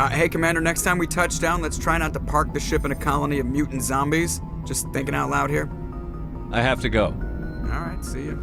Hey, Commander, next time we touch down, let's try not to park the ship in a colony of mutant zombies. Just thinking out loud here. I have to go. Alright, see ya.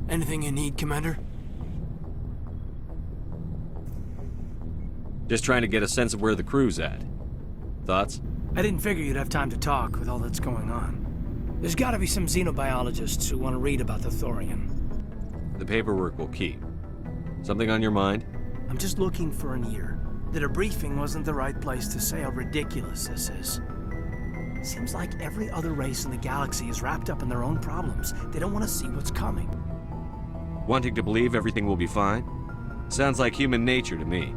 Anything you need, Commander? Just trying to get a sense of where the crew's at. Thoughts? I didn't figure you'd have time to talk with all that's going on. There's gotta be some xenobiologists who want to read about the Thorian. The paperwork will keep. Something on your mind? I'm just looking for an ear. The debriefing wasn't the right place to say how ridiculous this is. Seems like every other race in the galaxy is wrapped up in their own problems. They don't want to see what's coming. Wanting to believe everything will be fine? Sounds like human nature to me.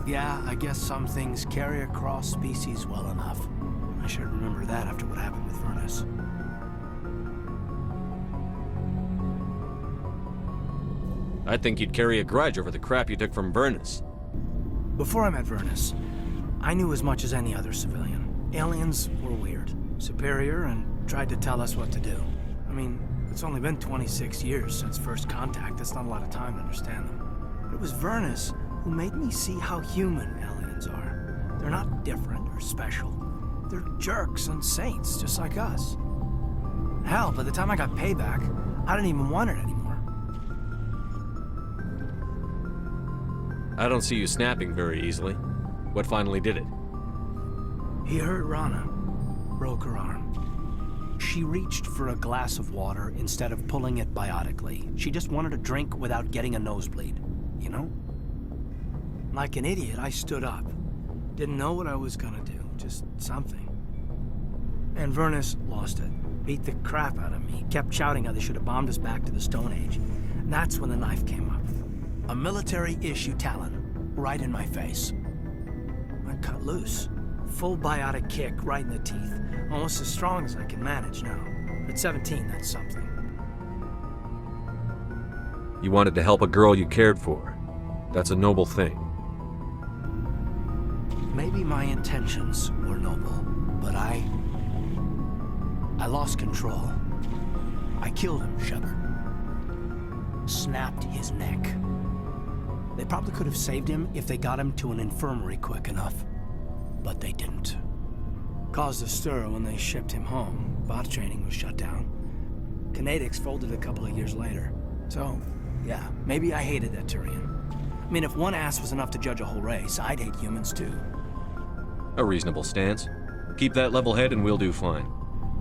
Yeah, I guess some things carry across species well enough. I should remember that after what happened with Vernus. I think you'd carry a grudge over the crap you took from Vernus. Before I met Vernus, I knew as much as any other civilian. Aliens were weird, superior, and tried to tell us what to do. I mean, it's only been 26 years since first contact. That's not a lot of time to understand them. But it was Vernus who made me see how human aliens are. They're not different or special. They're jerks and saints, just like us. Hell, by the time I got payback, I didn't even want it anymore. I don't see you snapping very easily. What finally did it? He hurt Rana, broke her arm. She reached for a glass of water instead of pulling it biotically. She just wanted a drink without getting a nosebleed, you know? Like an idiot, I stood up. Didn't know what I was gonna do, just something. And Vernus lost it. Beat the crap out of me. Kept shouting how they should have bombed us back to the Stone Age. And that's when the knife came up. A military-issue talon, right in my face. I cut loose. Full biotic kick right in the teeth. Almost as strong as I can manage now. At 17, that's something. You wanted to help a girl you cared for. That's a noble thing. Maybe my intentions were noble, but I lost control. I killed him, Shepard. Snapped his neck. They probably could have saved him if they got him to an infirmary quick enough. But they didn't. Caused a stir when they shipped him home. Bot training was shut down. Kinetics folded a couple of years later. So, yeah, maybe I hated that Turian. I mean, if one ass was enough to judge a whole race, I'd hate humans too. A reasonable stance. Keep that level head and we'll do fine.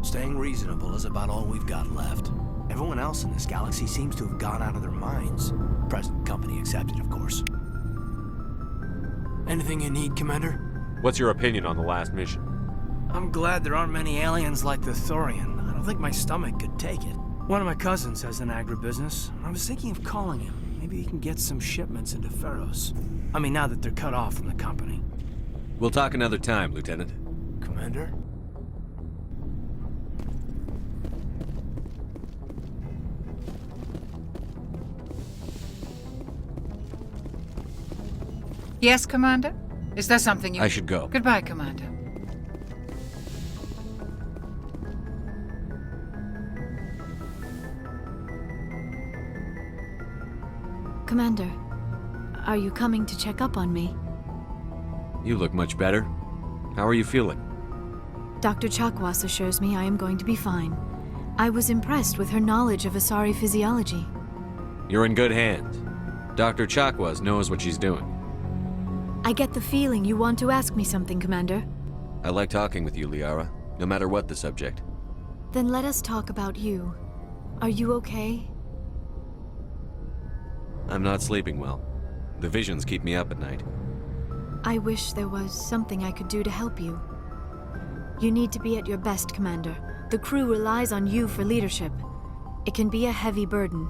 Staying reasonable is about all we've got left. Everyone else in this galaxy seems to have gone out of their minds. Present company accepted, of course. Anything you need, Commander? What's your opinion on the last mission? I'm glad there aren't many aliens like the Thorian. I don't think my stomach could take it. One of my cousins has an agribusiness. I was thinking of calling him. Maybe he can get some shipments into Pharos. I mean, now that they're cut off from the company. We'll talk another time, Lieutenant. Commander? Yes, Commander? Is there something you... I should go. Goodbye, Commander. Commander, are you coming to check up on me? You look much better. How are you feeling? Dr. Chakwas assures me I am going to be fine. I was impressed with her knowledge of Asari physiology. You're in good hands. Dr. Chakwas knows what she's doing. I get the feeling you want to ask me something, Commander. I like talking with you, Liara. no matter what the subject. Then let us talk about you. Are you okay? I'm not sleeping well. The visions keep me up at night. I wish there was something I could do to help you. You need to be at your best, Commander. The crew relies on you for leadership. It can be a heavy burden.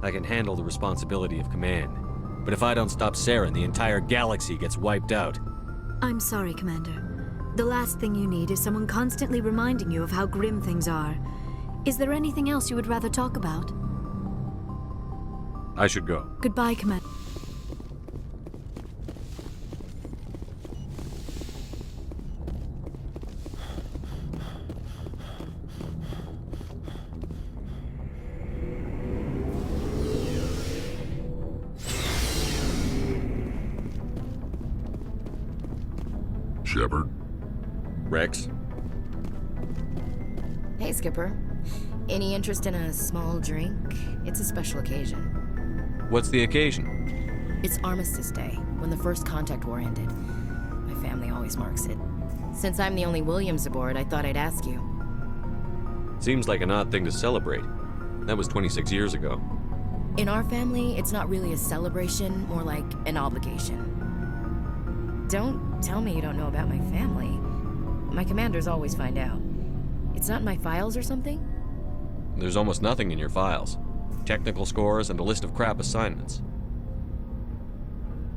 I can handle the responsibility of command. But if I don't stop Saren, the entire galaxy gets wiped out. I'm sorry, Commander. The last thing you need is someone constantly reminding you of how grim things are. Is there anything else you would rather talk about? I should go. Goodbye, Commander. Shepard? Rex? Hey, Skipper. Any interest in a small drink? It's a special occasion. What's the occasion? It's Armistice Day, when the first contact war ended. My family always marks it. Since I'm the only Williams aboard, I thought I'd ask you. Seems like an odd thing to celebrate. That was 26 years ago. In our family, it's not really a celebration, more like an obligation. Don't tell me you don't know about my family. My commanders always find out. It's not in my files or something? There's almost nothing in your files. Technical scores and a list of crap assignments.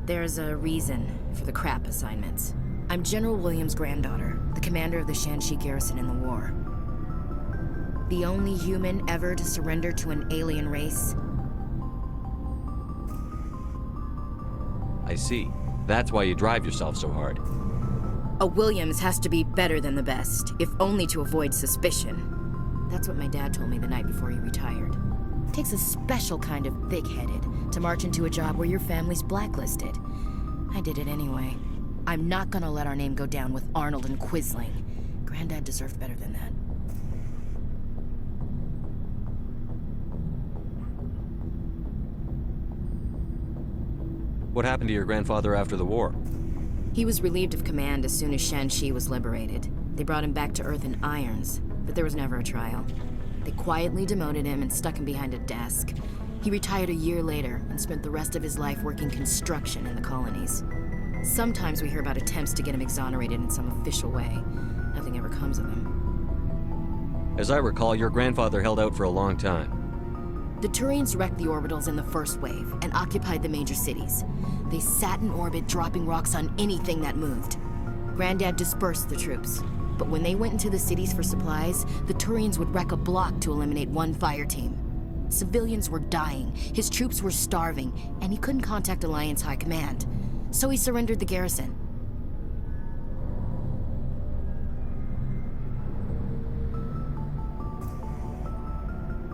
There's a reason for the crap assignments. I'm General Williams' granddaughter, the commander of the Shanxi garrison in the war. The only human ever to surrender to an alien race. I see. That's why you drive yourself so hard. A Williams has to be better than the best, if only to avoid suspicion. That's what my dad told me the night before he retired. It takes a special kind of big-headed to march into a job where your family's blacklisted. I did it anyway. I'm not gonna let our name go down with Arnold and Quisling. Granddad deserved better than that. What happened to your grandfather after the war? He was relieved of command as soon as Shanxi was liberated. They brought him back to Earth in irons, but there was never a trial. They quietly demoted him and stuck him behind a desk. He retired a year later and spent the rest of his life working construction in the colonies. Sometimes we hear about attempts to get him exonerated in some official way. Nothing ever comes of him. As I recall, your grandfather held out for a long time. The Turians wrecked the orbitals in the first wave and occupied the major cities. They sat in orbit, dropping rocks on anything that moved. Granddad dispersed the troops, but when they went into the cities for supplies, the Turians would wreck a block to eliminate one fire team. Civilians were dying, his troops were starving, and he couldn't contact Alliance High Command. So he surrendered the garrison.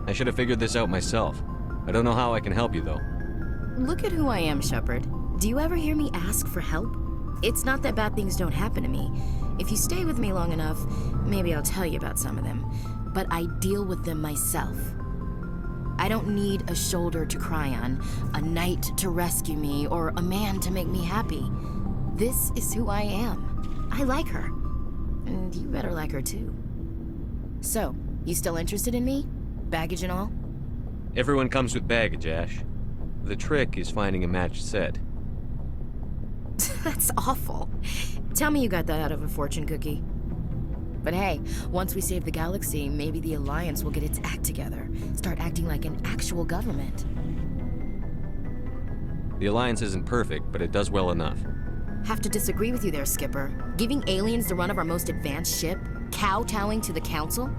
I should have figured this out myself. I don't know how I can help you, though. Look at who I am, Shepard. Do you ever hear me ask for help? It's not that bad things don't happen to me. If you stay with me long enough, maybe I'll tell you about some of them. But I deal with them myself. I don't need a shoulder to cry on, a knight to rescue me, or a man to make me happy. This is who I am. I like her. And you better like her too. So, you still interested in me? Baggage and all? Everyone comes with baggage, Ash. The trick is finding a matched set. That's awful. Tell me you got that out of a fortune cookie. But hey, once we save the galaxy, maybe the Alliance will get its act together. Start acting like an actual government. The Alliance isn't perfect, but it does well enough. Have to disagree with you there, Skipper. Giving aliens the run of our most advanced ship? Kowtowing to the Council?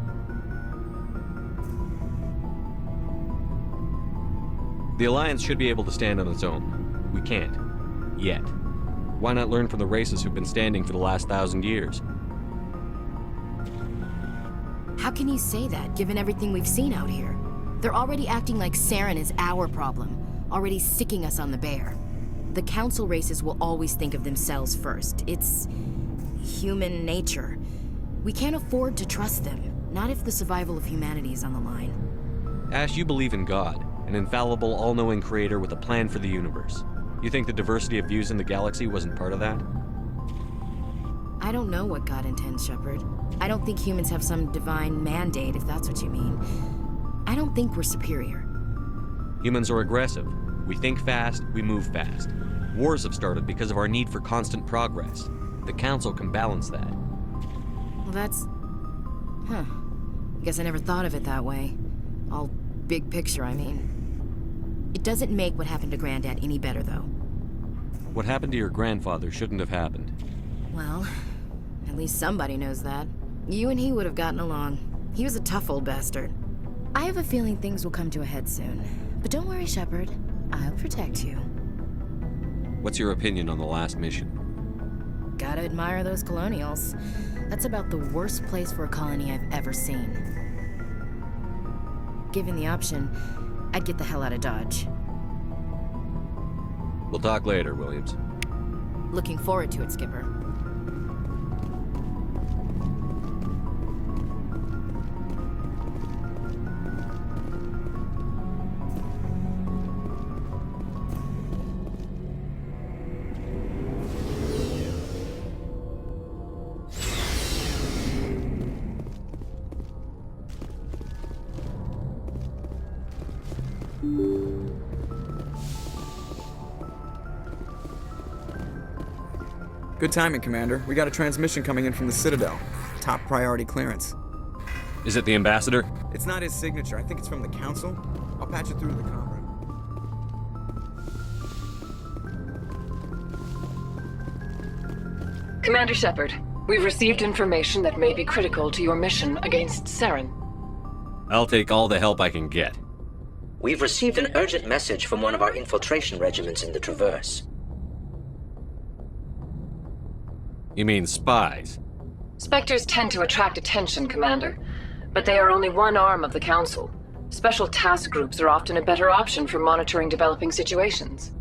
The Alliance should be able to stand on its own. We can't. Yet. Why not learn from the races who've been standing for the last 1,000 years? How can you say that, given everything we've seen out here? They're already acting like Saren is our problem, already sicking us on the bear. The Council races will always think of themselves first. It's human nature. We can't afford to trust them, not if the survival of humanity is on the line. Ash, you believe in God, an infallible, all-knowing creator with a plan for the universe. You think the diversity of views in the galaxy wasn't part of that? I don't know what God intends, Shepard. I don't think humans have some divine mandate, if that's what you mean. I don't think we're superior. Humans are aggressive. We think fast, we move fast. Wars have started because of our need for constant progress. The Council can balance that. Well, that's... Huh. Guess I never thought of it that way. All big picture, I mean. It doesn't make what happened to Granddad any better, though. What happened to your grandfather shouldn't have happened. Well, at least somebody knows that. You and he would have gotten along. He was a tough old bastard. I have a feeling things will come to a head soon. But don't worry, Shepard. I'll protect you. What's your opinion on the last mission? Gotta admire those colonials. That's about the worst place for a colony I've ever seen. Given the option, I'd get the hell out of Dodge. We'll talk later, Williams. Looking forward to it, Skipper. Good timing, Commander. We got a transmission coming in from the Citadel. Top priority clearance. Is it the Ambassador? It's not his signature. I think it's from the Council. I'll patch it through to the comm room. Commander Shepard, we've received information that may be critical to your mission against Saren. I'll take all the help I can get. We've received an urgent message from one of our infiltration regiments in the Traverse. You mean spies? Spectres tend to attract attention, Commander, but they are only one arm of the Council. Special task groups are often a better option for monitoring developing situations.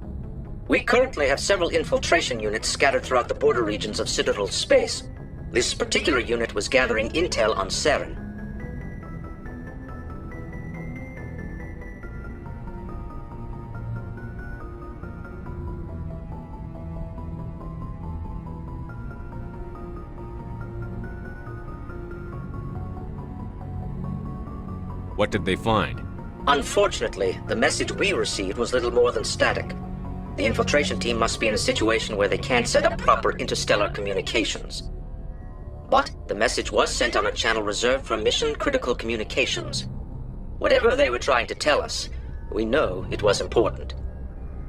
We currently have several infiltration units scattered throughout the border regions of Citadel space. This particular unit was gathering intel on Saren. What did they find? Unfortunately, the message we received was little more than static. The infiltration team must be in a situation where they can't set up proper interstellar communications. But the message was sent on a channel reserved for mission-critical communications. Whatever they were trying to tell us, we know it was important.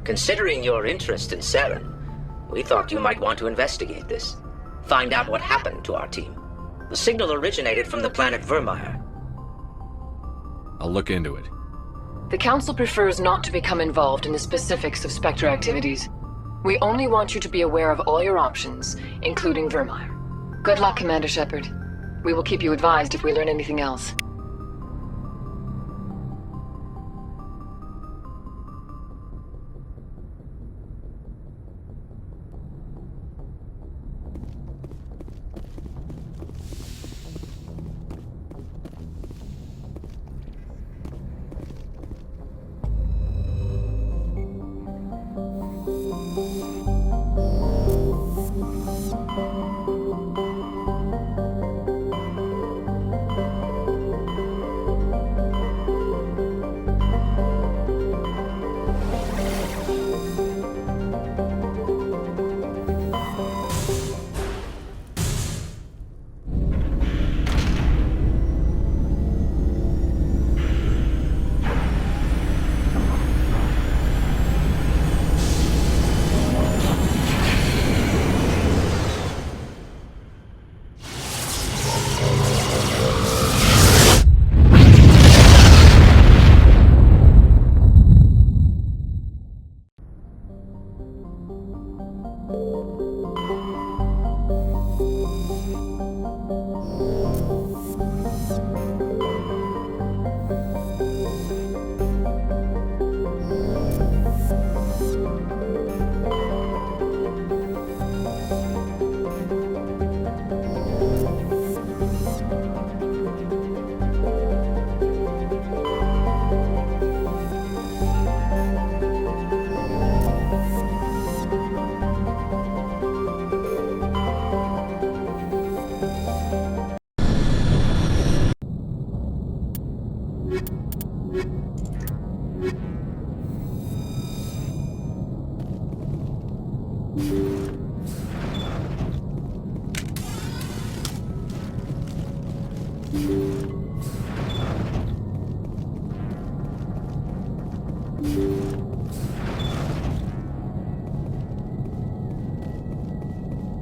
Considering your interest in Saren, we thought you might want to investigate this. Find out what happened to our team. The signal originated from the planet Vermeer. I'll look into it. The Council prefers not to become involved in the specifics of Spectre activities. We only want you to be aware of all your options, including Vermeer. Good luck, Commander Shepard. We will keep you advised if we learn anything else.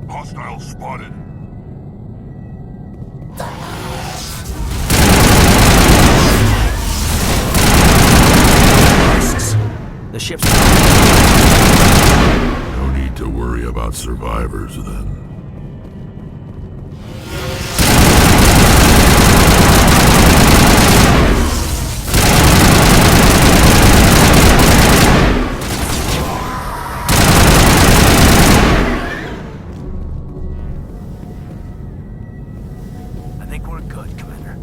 Hostile spotted. The ship's... No need to worry about survivors then. I think we're good, Commander.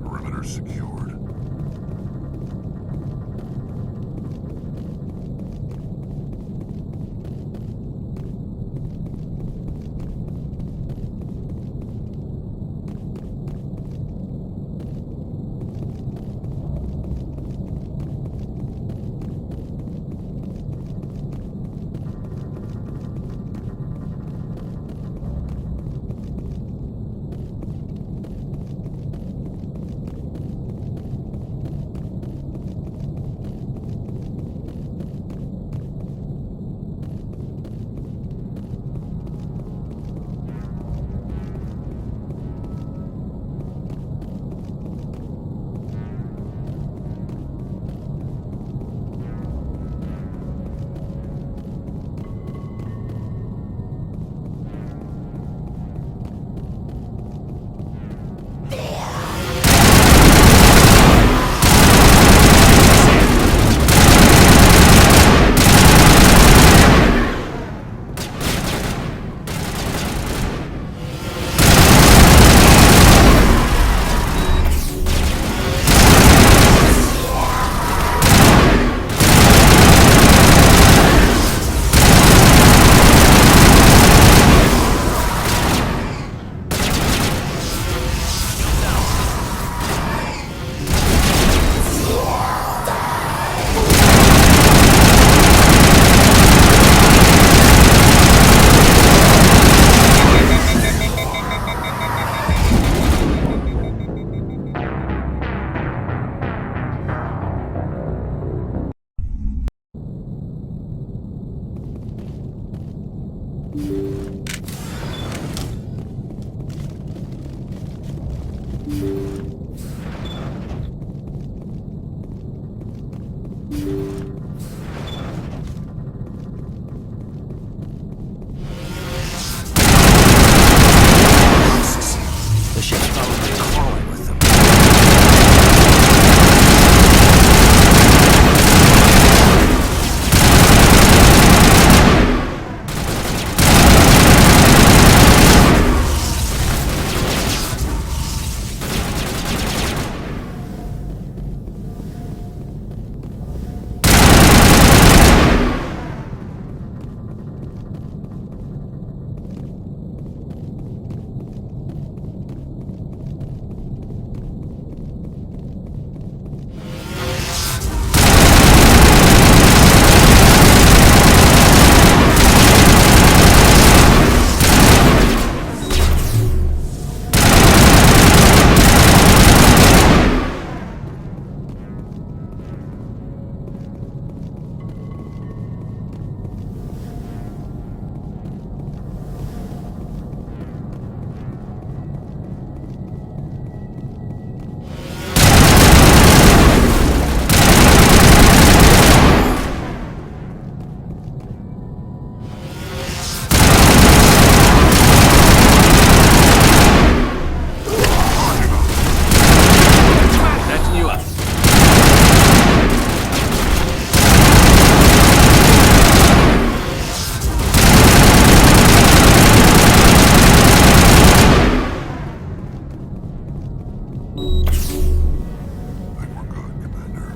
Perimeter secured. The ship's probably crawling with them. I think we're good, Commander.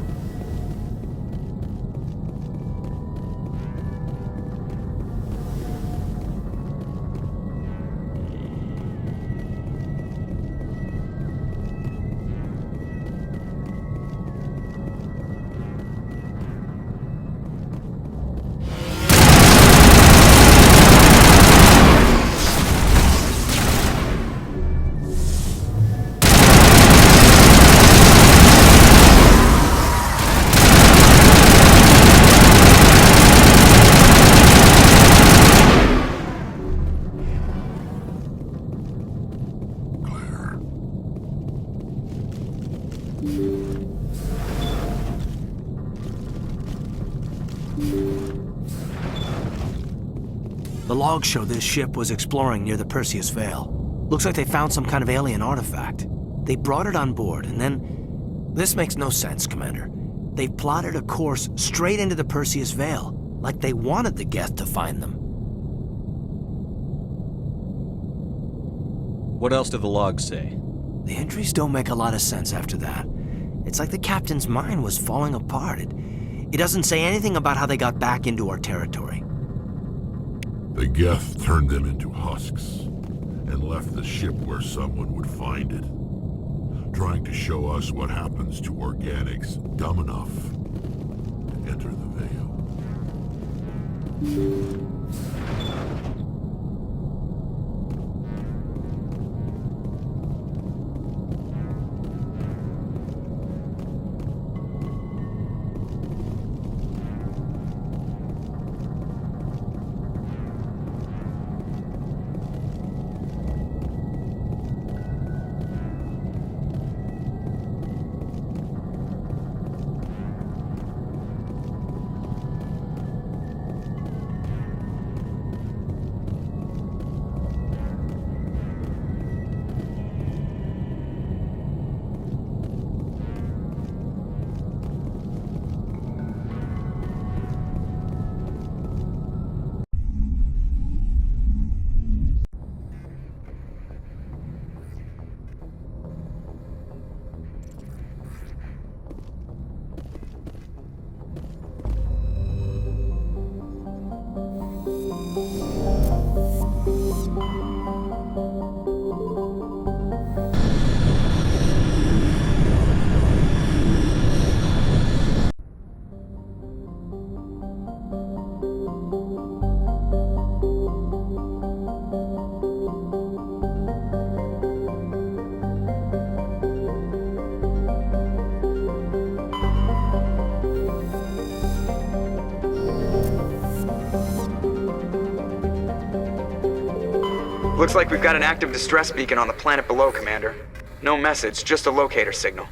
The logs show this ship was exploring near the Perseus Veil. Looks like they found some kind of alien artifact. They brought it on board, and then... This makes no sense, Commander. They've plotted a course straight into the Perseus Veil, like they wanted the Geth to find them. What else do the logs say? The entries don't make a lot of sense after that. It's like the captain's mind was falling apart. It doesn't say anything about how they got back into our territory. The Geth turned them into husks and left the ship where someone would find it, trying to show us what happens to organics dumb enough to enter the Veil. Looks like we've got an active distress beacon on the planet below, Commander. No message, just a locator signal.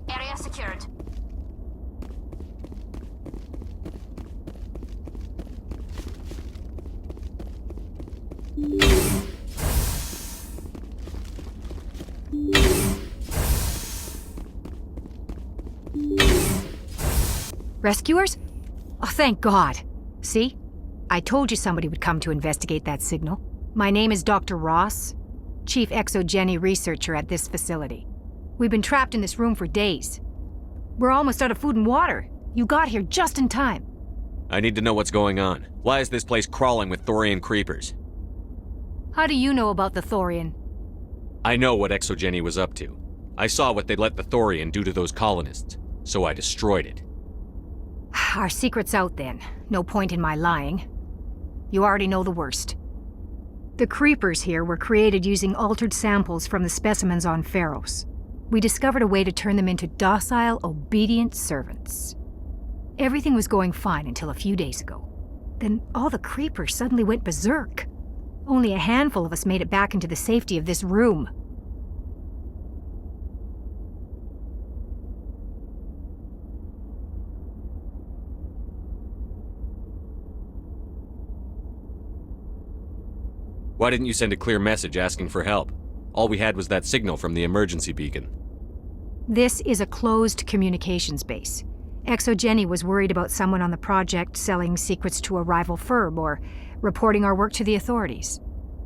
Area secured. Rescuers? Oh, thank God. See? I told you somebody would come to investigate that signal. My name is Dr. Ross, Chief Exogeny Researcher at this facility. We've been trapped in this room for days. We're almost out of food and water. You got here just in time. I need to know what's going on. Why is this place crawling with Thorian creepers? How do you know about the Thorian? I know what Exogeny was up to. I saw what they let the Thorian do to those colonists, so I destroyed it. Our secret's out then. No point in my lying. You already know the worst. The creepers here were created using altered samples from the specimens on Pharos. We discovered a way to turn them into docile, obedient servants. Everything was going fine until a few days ago. Then all the creepers suddenly went berserk. Only a handful of us made it back into the safety of this room. Why didn't you send a clear message asking for help? All we had was that signal from the emergency beacon. This is a closed communications base. Exogeny was worried about someone on the project selling secrets to a rival firm or reporting our work to the authorities.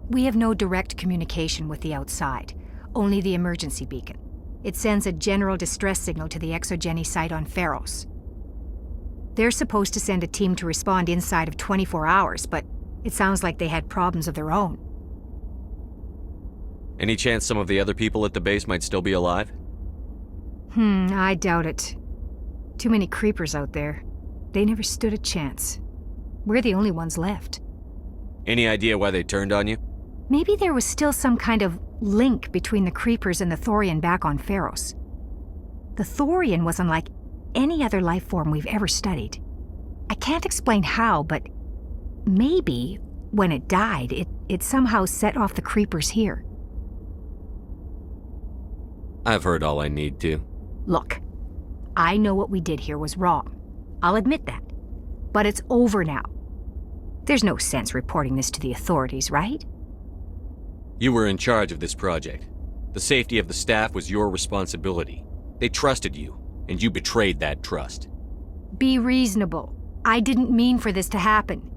We have no direct communication with the outside, only the emergency beacon. It sends a general distress signal to the Exogeny site on Pharos. They're supposed to send a team to respond inside of 24 hours, but it sounds like they had problems of their own. Any chance some of the other people at the base might still be alive? I doubt it. Too many creepers out there. They never stood a chance. We're the only ones left. Any idea why they turned on you? Maybe there was still some kind of link between the creepers and the Thorian back on Pharos. The Thorian was unlike any other life form we've ever studied. I can't explain how, but maybe when it died, it somehow set off the creepers here. I've heard all I need to. Look, I know what we did here was wrong. I'll admit that. But it's over now. There's no sense reporting this to the authorities, right? You were in charge of this project. The safety of the staff was your responsibility. They trusted you, and you betrayed that trust. Be reasonable. I didn't mean for this to happen.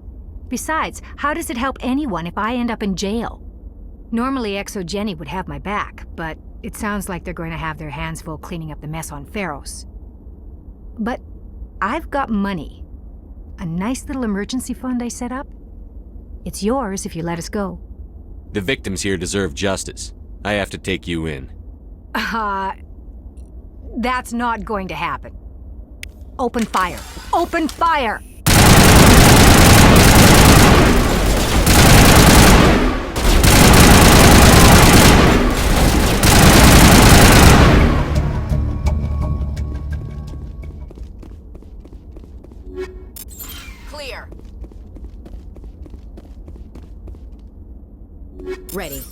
Besides, how does it help anyone if I end up in jail? Normally Exogeny would have my back, but it sounds like they're going to have their hands full cleaning up the mess on Pharos. But I've got money. A nice little emergency fund I set up. It's yours if you let us go. The victims here deserve justice. I have to take you in. That's not going to happen. Open fire. Open fire! Clear. Ready.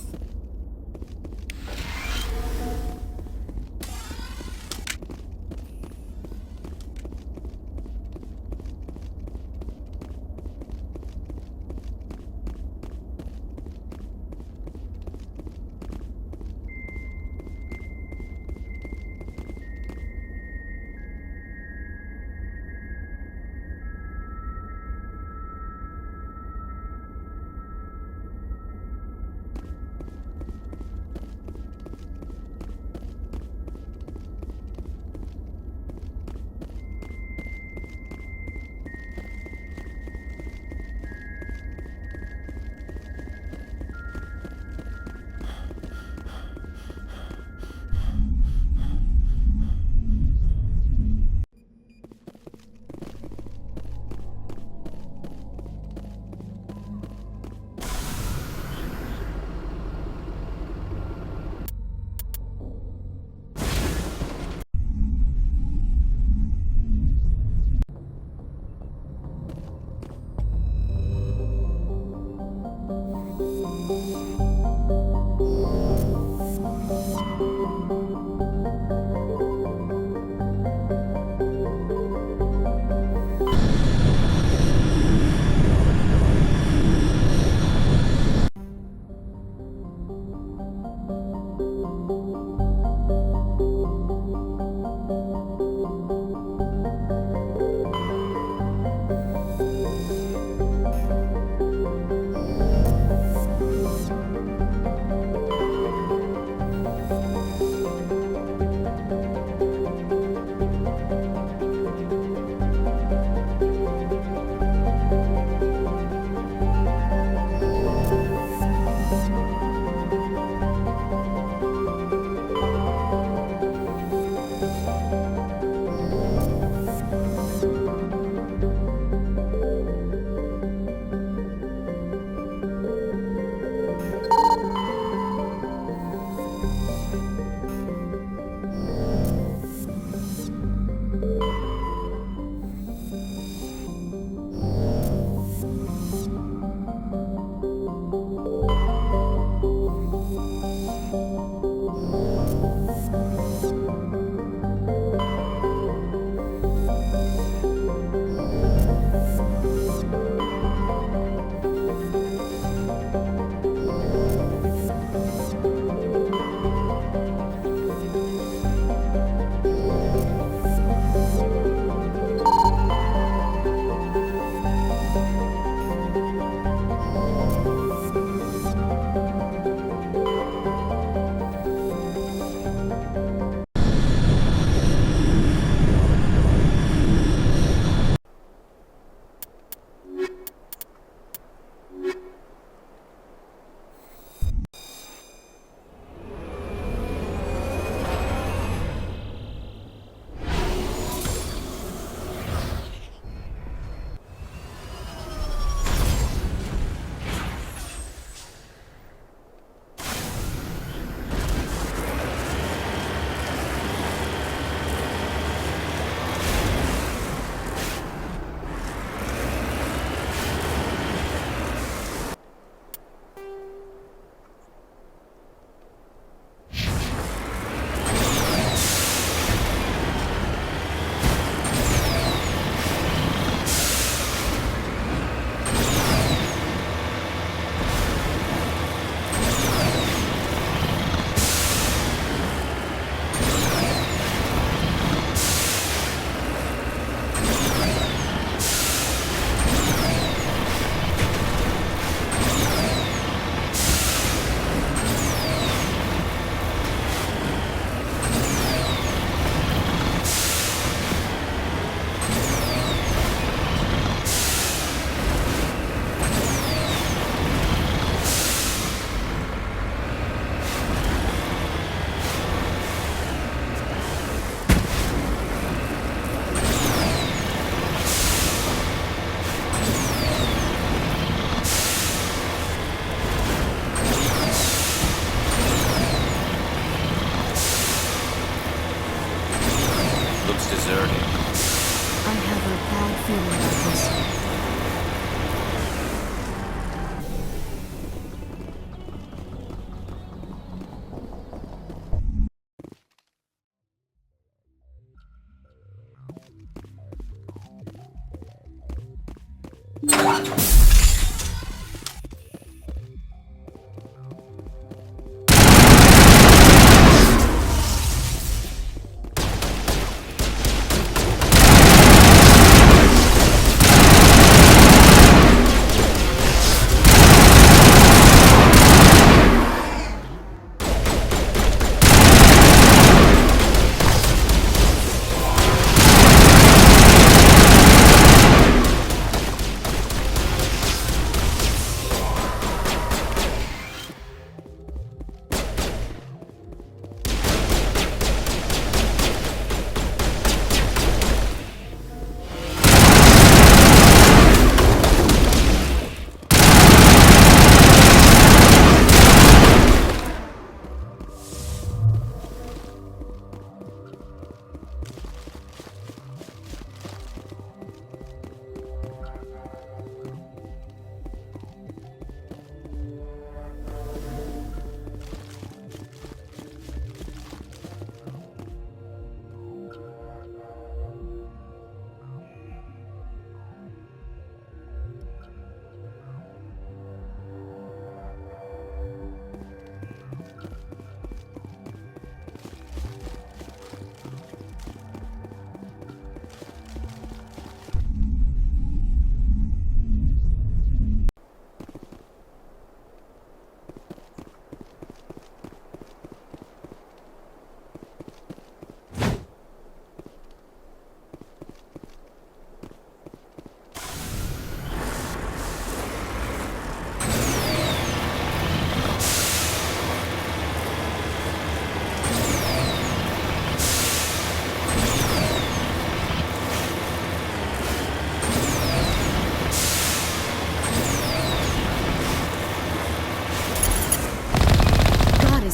deserting. I have a bad feeling about this.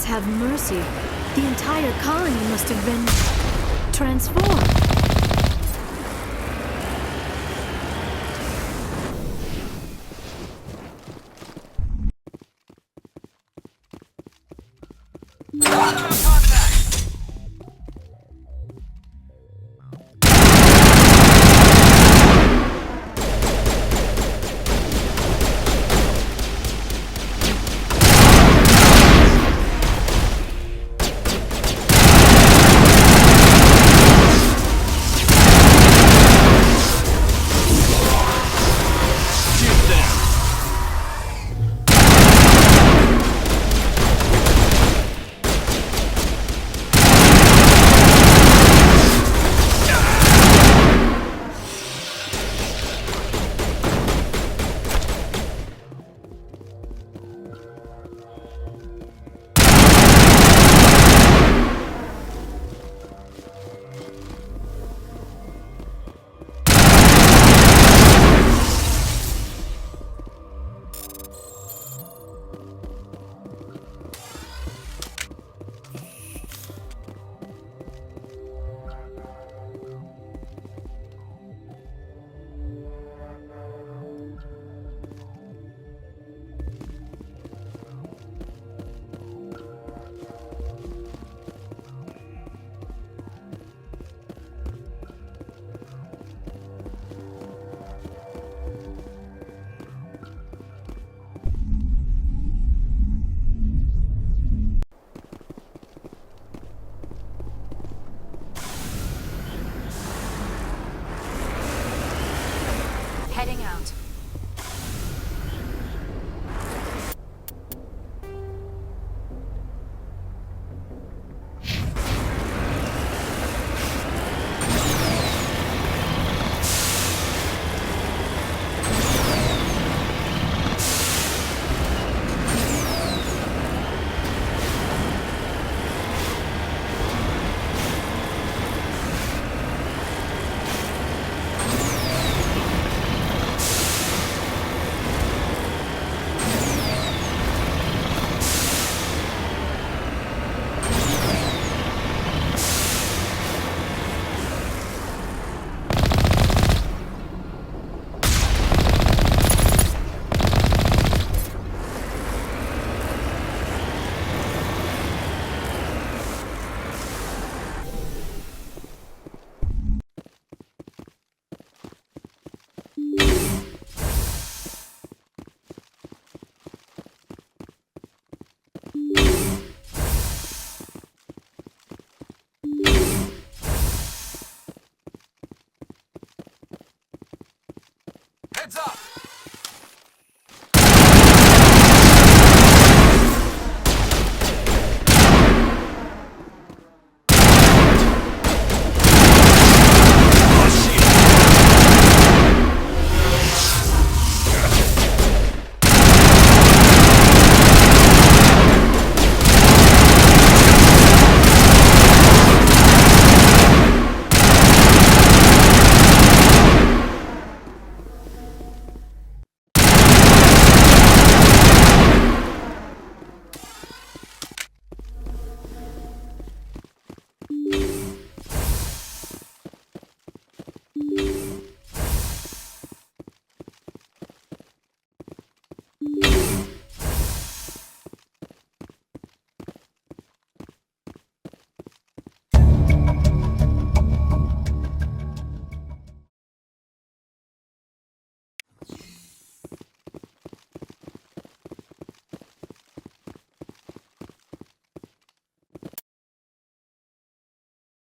Have mercy. The entire colony must have been transformed.